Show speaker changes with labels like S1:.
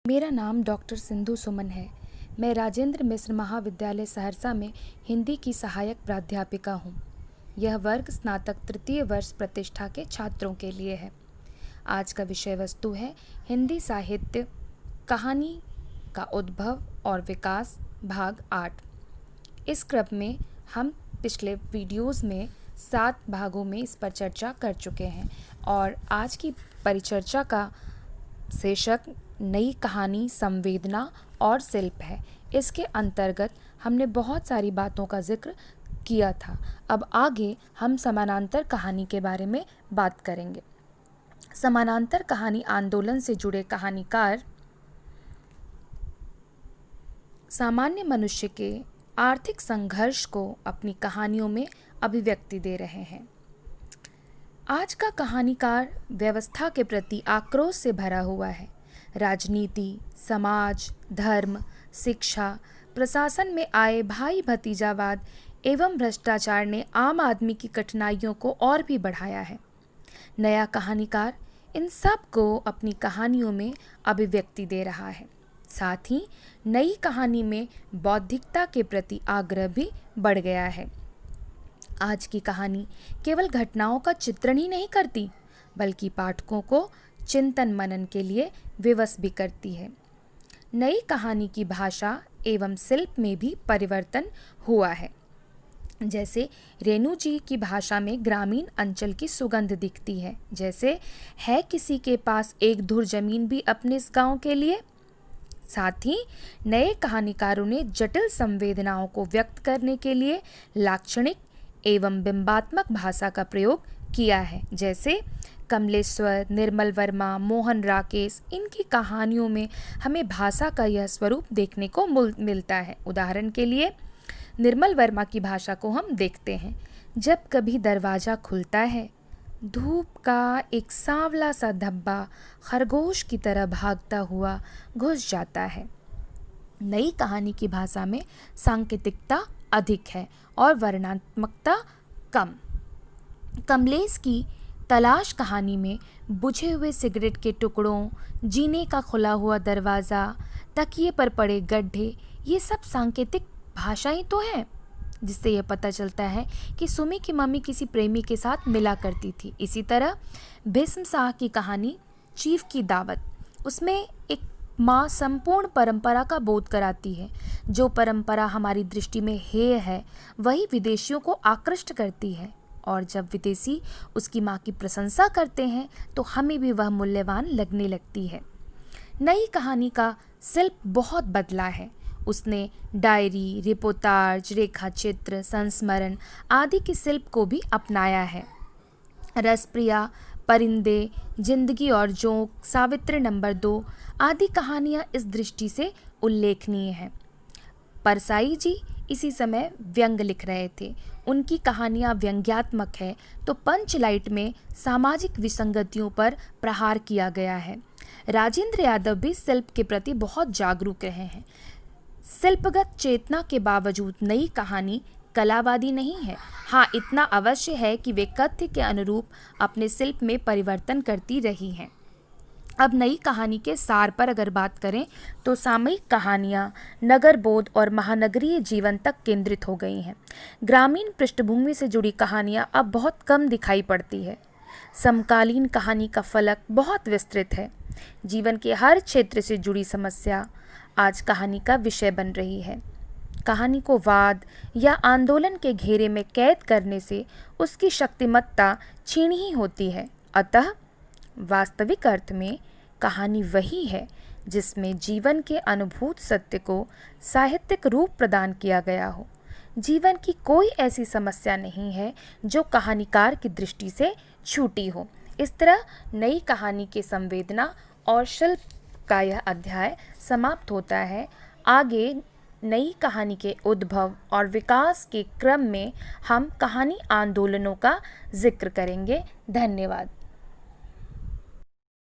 S1: मेरा नाम डॉक्टर सिंधु सुमन है। मैं राजेंद्र मिश्र महाविद्यालय सहरसा में हिंदी की सहायक प्राध्यापिका हूँ। यह वर्ग स्नातक तृतीय वर्ष प्रतिष्ठा के छात्रों के लिए है। आज का विषय वस्तु है हिंदी साहित्य कहानी का उद्भव और विकास भाग 8। इस क्रम में हम पिछले वीडियोज़ में 7 भागों में इस पर चर्चा कर चुके हैं और आज की परिचर्चा का शीर्षक नई कहानी, संवेदना और शिल्प है। इसके अंतर्गत हमने बहुत सारी बातों का जिक्र किया था। अब आगे हम समानांतर कहानी के बारे में बात करेंगे। समानांतर कहानी आंदोलन से जुड़े कहानीकार सामान्य मनुष्य के आर्थिक संघर्ष को अपनी कहानियों में अभिव्यक्ति दे रहे हैं। आज का कहानीकार व्यवस्था के प्रति आक्रोश से भरा हुआ है। राजनीति, समाज, धर्म, शिक्षा, प्रशासन में आए भाई भतीजावाद एवं भ्रष्टाचार ने आम आदमी की कठिनाइयों को और भी बढ़ाया है। नया कहानीकार इन सब को अपनी कहानियों में अभिव्यक्ति दे रहा है। साथ ही नई कहानी में बौद्धिकता के प्रति आग्रह भी बढ़ गया है। आज की कहानी केवल घटनाओं का चित्रण ही नहीं करती, बल्कि पाठकों को चिंतन मनन के लिए विवश भी करती है। नई कहानी की भाषा एवं शिल्प में भी परिवर्तन हुआ है। जैसे रेणु जी की भाषा में ग्रामीण अंचल की सुगंध दिखती है। जैसे है किसी के पास एक धुर जमीन भी अपने इस गांव के लिए। साथ ही नए कहानीकारों ने जटिल संवेदनाओं को व्यक्त करने के लिए लाक्षणिक एवं बिंबात्मक भाषा का प्रयोग किया है। जैसे कमलेश्वर, निर्मल वर्मा, मोहन राकेश, इनकी कहानियों में हमें भाषा का यह स्वरूप देखने को मिलता है। उदाहरण के लिए निर्मल वर्मा की भाषा को हम देखते हैं। जब कभी दरवाज़ा खुलता है, धूप का एक सांवला सा धब्बा खरगोश की तरह भागता हुआ घुस जाता है। नई कहानी की भाषा में सांकेतिकता अधिक है और वर्णनात्मकता कम। कमलेश की तलाश कहानी में बुझे हुए सिगरेट के टुकड़ों, जीने का खुला हुआ दरवाज़ा, तकिए पर पड़े गड्ढे, ये सब सांकेतिक भाषा ही तो है, जिससे यह पता चलता है कि सुमी की मम्मी किसी प्रेमी के साथ मिला करती थी। इसी तरह भीष्म शाह की कहानी चीफ की दावत, उसमें एक माँ संपूर्ण परंपरा का बोध कराती है। जो परंपरा हमारी दृष्टि में हेय है, वही विदेशियों को आकृष्ट करती है, और जब विदेशी उसकी माँ की प्रशंसा करते हैं तो हमें भी वह मूल्यवान लगने लगती है। नई कहानी का शिल्प बहुत बदला है। उसने डायरी, रिपोर्टाज, रेखाचित्र, संस्मरण आदि के शिल्प को भी अपनाया है। रसप्रिया, परिंदे, जिंदगी और जोंक, सावित्री नंबर 2 आदि कहानियाँ इस दृष्टि से उल्लेखनीय हैं। परसाई जी इसी समय व्यंग लिख रहे थे। उनकी कहानियाँ व्यंग्यात्मक है, तो पंचलाइट में सामाजिक विसंगतियों पर प्रहार किया गया है। राजेंद्र यादव भी शिल्प के प्रति बहुत जागरूक रहे हैं। शिल्पगत चेतना के बावजूद नई कहानी कलावादी नहीं है। हाँ, इतना अवश्य है कि वे कथ्य के अनुरूप अपने शिल्प में परिवर्तन करती रही हैं। अब नई कहानी के सार पर अगर बात करें तो सामयिक कहानियाँ नगर बोध और महानगरीय जीवन तक केंद्रित हो गई हैं। ग्रामीण पृष्ठभूमि से जुड़ी कहानियाँ अब बहुत कम दिखाई पड़ती है। समकालीन कहानी का फलक बहुत विस्तृत है। जीवन के हर क्षेत्र से जुड़ी समस्या आज कहानी का विषय बन रही है। कहानी को वाद या आंदोलन के घेरे में कैद करने से उसकी शक्तिमत्ता छीनी ही होती है। अतः वास्तविक अर्थ में कहानी वही है जिसमें जीवन के अनुभूत सत्य को साहित्यिक रूप प्रदान किया गया हो। जीवन की कोई ऐसी समस्या नहीं है जो कहानीकार की दृष्टि से छूटी हो। इस तरह नई कहानी के संवेदना और शिल्प का यह अध्याय समाप्त होता है। आगे नई कहानी के उद्भव और विकास के क्रम में हम कहानी आंदोलनों का जिक्र करेंगे। धन्यवाद।